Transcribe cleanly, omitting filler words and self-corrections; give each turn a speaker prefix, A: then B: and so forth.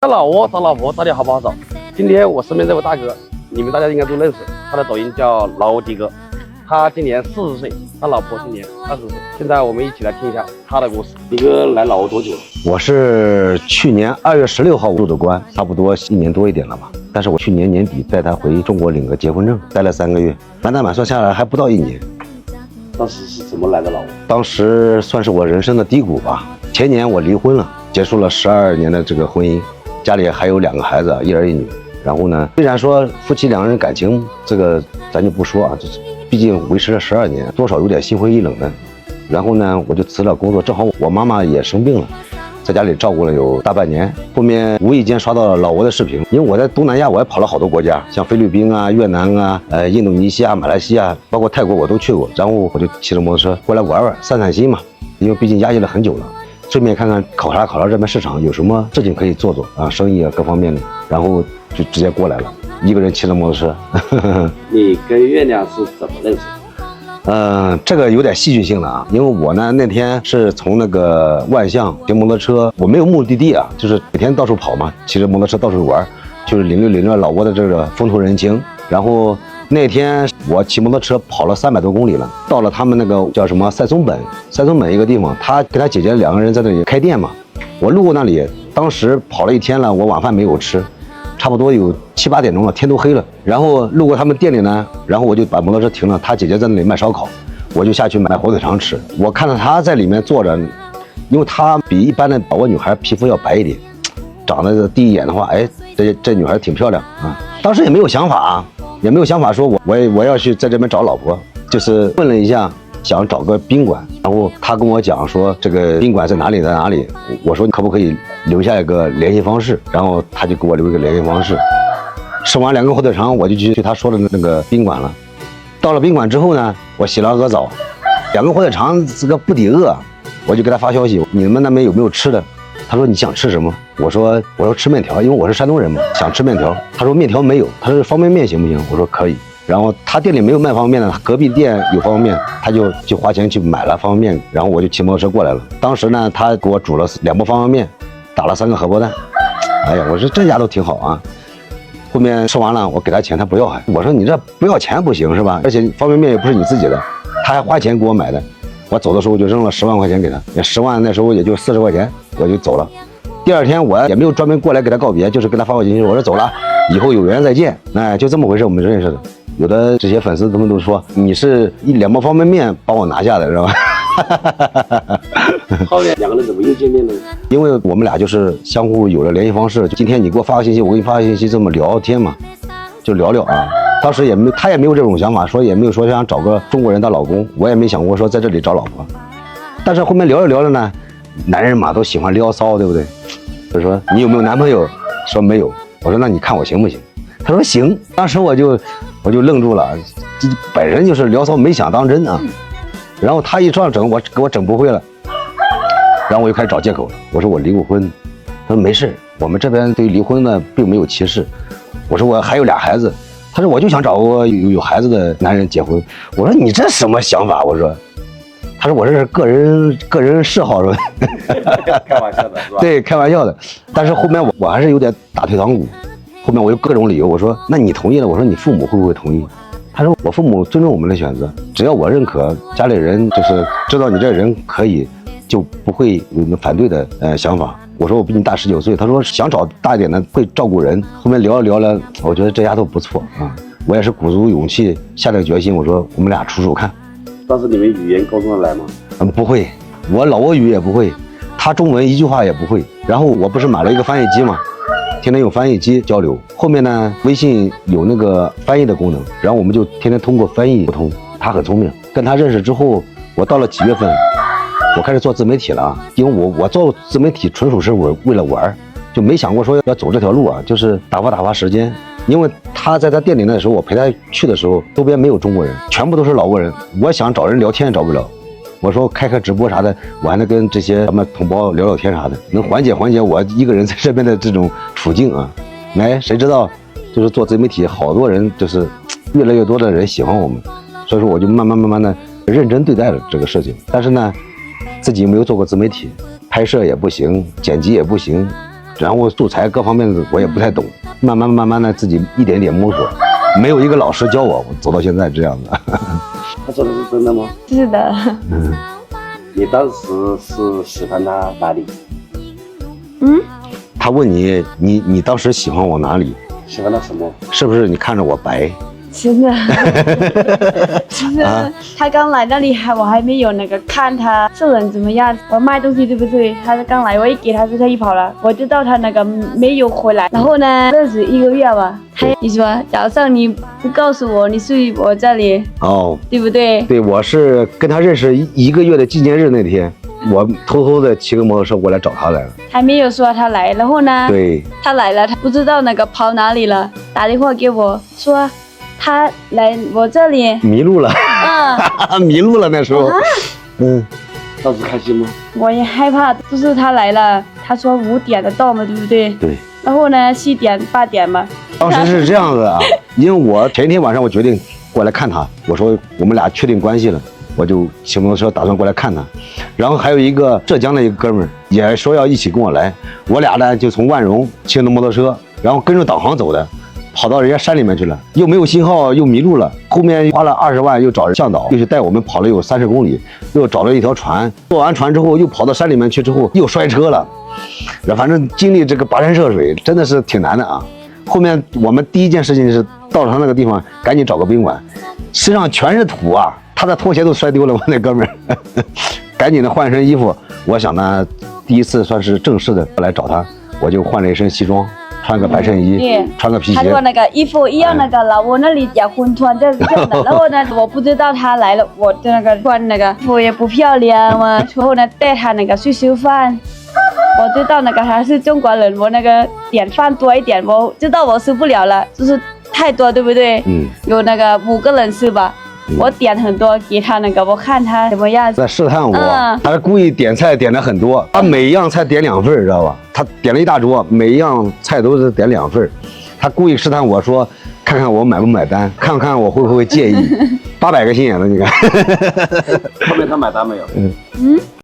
A: 找老窝找老婆到底好不好找？今天我身边这位大哥，你们大家应该都认识，他的抖音叫老迪哥，他今年40岁，他老婆今年20岁。现在我们一起来听一下他的故事。迪哥来老挝多久了？
B: 我是去年2月16号入的关，差不多1年多一点了吧。但是我去年年底带他回中国领个结婚证，待了3个月，满算下来还不到1年。
A: 当时是怎么来的老挝？
B: 当时算是我人生的低谷吧。前年我离婚了，结束了12年的这个婚姻，家里还有2个孩子，1儿1女。然后呢，虽然说夫妻2人感情这个咱就不说啊，毕竟维持了12年，多少有点心灰意冷的。然后呢，我就辞了工作，正好我妈妈也生病了，在家里照顾了有大半年。后面无意间刷到了老挝的视频，因为我在东南亚我也跑了好多国家，像菲律宾啊、越南啊、印度尼西亚、马来西亚，包括泰国我都去过。然后我就骑着摩托车过来玩玩，散散心嘛，因为毕竟压抑了很久了，顺便看看考察这边市场有什么事情可以做啊，生意啊各方面的。然后就直接过来了，一个人骑着摩托车。
A: 你跟月亮是怎么认识的？
B: 这个有点戏剧性了啊，因为我呢那天是从那个万象骑摩托车，我没有目的地啊，就是每天到处跑嘛，骑着摩托车到处玩，就是领略老挝的这个风土人情。然后那天我骑摩托车跑了300多公里了，到了他们那个叫什么塞松本一个地方，他跟他姐姐2个人在那里开店嘛。我路过那里，当时跑了1天了，我晚饭没有吃，差不多有7、8点钟了，天都黑了。然后路过他们店里呢，然后我就把摩托车停了，他姐姐在那里卖烧烤，我就下去买火腿肠吃。我看到他在里面坐着，因为他比一般的老挝女孩皮肤要白一点，长得第一眼的话，哎，这女孩挺漂亮啊。当时也没有想法啊，也没有想法说我要去在这边找老婆，就是问了一下，想找个宾馆。然后他跟我讲说这个宾馆在哪里，我说你可不可以留下一个联系方式，然后他就给我留一个联系方式。吃完2个火腿肠，我就去他说的那个宾馆了。到了宾馆之后呢，我洗了个澡，2个火腿肠这个不抵饿，我就给他发消息，你们那边有没有吃的？他说你想吃什么？我说吃面条，因为我是山东人嘛，想吃面条。他说面条没有，他说方便面行不行？我说可以。然后他店里没有卖方便面的，隔壁店有方便面，他就花钱去买了方便面，然后我就骑摩托车过来了。当时呢，他给我煮了2包方便面，打了3个荷包蛋。哎呀，我说这丫头挺好啊。后面吃完了，我给他钱，他不要，我说你这不要钱不行是吧？而且方便面也不是你自己的，他还花钱给我买的。我走的时候就扔了10万块钱给他，10万那时候也就40块钱，我就走了。第2天我也没有专门过来给他告别，就是给他发过信息，我说走了，以后有缘再见。哎，就这么回事，我们认识的。有的这些粉丝他们都说你是2包方便面帮我拿下的，知道吧？
A: 后面2个人怎么又见面呢？
B: 因为我们俩就是相互有了联系方式，今天你给我发个信息，我给你发个信息，这么聊天嘛，就聊聊啊。当时他也没有这种想法，说也没有说想找个中国人当老公，我也没想过说在这里找老婆。但是后面聊着聊着呢，男人嘛都喜欢撩骚，对不对？他说你有没有男朋友？说没有。我说那你看我行不行？他说行。当时我就愣住了，本人就是聊骚没想当真啊。然后他一这样整，给我整不会了。然后我就开始找借口了，我说我离过婚。他说没事，我们这边对于离婚呢并没有歧视。我说我还有2孩子。他说我就想找个有孩子的男人结婚。我说你这什么想法？我说，他说我这是个人嗜好是吧？
A: 开玩笑的是吧？
B: 对，开玩笑的。但是后面我还是有点打退堂鼓。后面我有各种理由，我说那你同意了？我说你父母会不会同意？他说我父母尊重我们的选择，只要我认可，家里人就是知道你这人可以，就不会有反对的想法。我说我比你大19岁，他说想找大一点的会照顾人。后面聊了，我觉得这丫头不错啊，我也是鼓足勇气下了决心，我说我们俩处处看。
A: 当时你们语言沟通得来吗？
B: 不会，我老挝语也不会，他中文1句话也不会。然后我不是买了一个翻译机嘛，天天用翻译机交流。后面呢，微信有那个翻译的功能，然后我们就天天通过翻译沟通。他很聪明，跟他认识之后，我到了几月份，我开始做自媒体了啊。因为我做自媒体纯属是我为了玩，就没想过说要走这条路啊，就是打发时间。因为他在他店里那时候，我陪他去的时候，周边没有中国人，全部都是老挝人。我想找人聊天也找不了。我说开直播啥的，我还能跟这些咱们同胞聊聊天啥的，能缓解我一个人在这边的这种处境啊。哎，谁知道就是做自媒体，好多人就是越来越多的人喜欢我们，所以说我就慢慢的认真对待了这个事情。但是呢，自己没有做过自媒体，拍摄也不行，剪辑也不行，然后做菜各方面的我也不太懂，慢慢的自己一点点摸索，没有一个老师教我，我走到现在这样的。
A: 他说的是真的吗？
C: 是的。
A: 你当时是喜欢他哪里？
B: 他问你当时喜欢我哪里？
A: 喜欢他什么？
B: 是不是你看着我白？
C: 真的，其实他刚来那里我还没有那个看他这人怎么样，我卖东西对不对？他刚来，我一给他就一跑了，我知道他那个没有回来。然后呢，认识1个月吧，你说早上你不告诉我你睡我这里，
B: 哦，
C: 对不对？
B: 对，我是跟他认识1个月的纪念日那天，我偷偷的骑个摩托车过来找他来了。
C: 还没有说他来，然后呢，
B: 对，
C: 他来了，他不知道那个跑哪里了，打电话给我说。他来我这里
B: 迷路了，迷路了那时候，
A: 当时开心吗？
C: 我也害怕，就是他来了，他说5点的到嘛，对不对？
B: 对。
C: 然后呢，7点8点嘛。
B: 当时是这样子啊，因为我前一天晚上我决定过来看他，我说我们俩确定关系了，我就骑摩托车打算过来看他。然后还有一个浙江的一个哥们儿也说要一起跟我来，我俩呢就从万荣骑着摩托车，然后跟着导航走的。跑到人家山里面去了，又没有信号，又迷路了。后面花了20万，又找人向导，又去带我们跑了有30公里，又找了一条船。坐完船之后，又跑到山里面去，之后又摔车了。反正经历这个跋山涉水，真的是挺难的啊。后面我们第一件事情是到了他那个地方，赶紧找个宾馆，身上全是土啊，他的拖鞋都摔丢了。我那哥们儿，赶紧的换身衣服。我想呢，第一次算是正式的来找他，我就换了一身西装。穿个白衬衣，穿个皮鞋。
C: 他说那个衣服一样，那个老我那里结婚穿这样的。然后呢，我不知道他来了，我的那个穿那个衣服也不漂亮嘛。然后呢，带他那个去吃饭。我知道那个他是中国人，我那个点饭多一点，我知道我吃不了了，就是太多，对不对？有那个5个人吃吧。我点很多给他那个，我看他怎么样，
B: 在试探我。他故意点菜点的很多，他每一样菜点2份，知道吧？他点了一大桌，每一样菜都是点2份。他故意试探我说，看看我买不买单，看看我会不会介意。800个心眼子，你看。
A: 后面他买单没有？